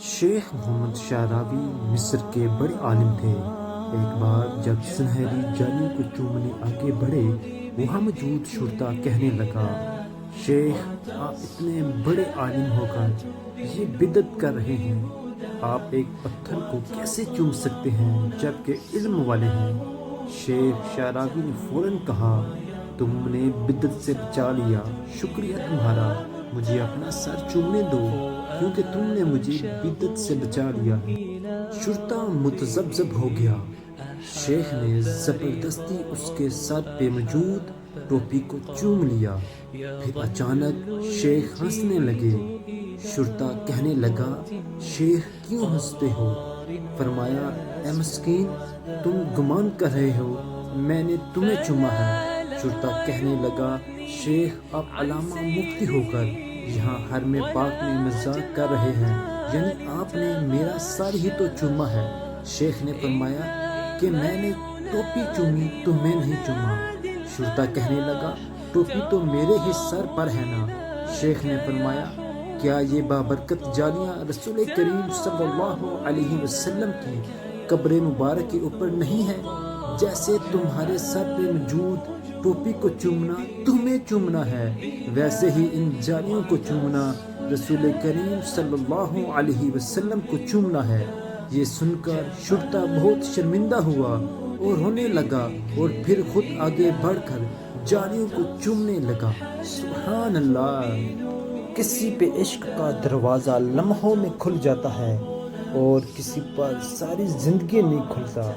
شیخ محمد شعراوی مصر کے بڑے عالم تھے۔ ایک بار جب سنہری جالیوں کو چومنے آگے بڑھے، وہاں موجود شرطا کہنے لگا، شیخ آپ اتنے بڑے عالم ہو کر یہ بدعت کر رہے ہیں، آپ ایک پتھر کو کیسے چوم سکتے ہیں جبکہ علم والے ہیں؟ شیخ شعراوی نے فوراً کہا، تم نے بدعت سے بچا لیا، شکریہ تمہارا، مجھے اپنا سر چومنے دو کیونکہ تم نے مجھے بدعت سے بچا لیا ہے۔ شرطا متذبذب ہو گیا۔ شیخ نے زبردستی اس کے سر پہ موجود ٹوپی کو چوم لیا۔ پھر اچانک شیخ ہنسنے لگے۔ شرطا کہنے لگا، شیخ کیوں ہنستے ہو؟ فرمایا، اے مسکین، تم گمان کر رہے ہو میں نے تمہیں چوما ہے۔ شرطا کہنے لگا، شیخ آپ علامہ مفتی ہو کر یہاں حرم پاک میں مذاق کر رہے ہیں، یعنی آپ نے میرا سر ہی تو چوما ہے۔ شیخ نے فرمایا کہ میں نے ٹوپی چومی تو میں نہیں چوما۔ شرطا کہنے لگا، ٹوپی تو میرے ہی سر پر ہے نا۔ شیخ نے فرمایا، کیا یہ بابرکت جالیاں رسول کریم صلی اللہ علیہ وسلم کی قبر مبارک کے اوپر نہیں ہیں؟ جیسے تمہارے سر پہ موجود ٹوپی کو چومنا تمہیں چومنا ہے، ویسے ہی ان جالیوں کو چومنا رسول کریم صلی اللہ علیہ وسلم کو چومنا ہے۔ یہ سن کر شرطا بہت شرمندہ ہوا اور رونے لگا اور پھر خود آگے بڑھ کر جالیوں کو چومنے لگا۔ سبحان اللہ! کسی پہ عشق کا دروازہ لمحوں میں کھل جاتا ہے اور کسی پر ساری زندگی نہیں کھلتا۔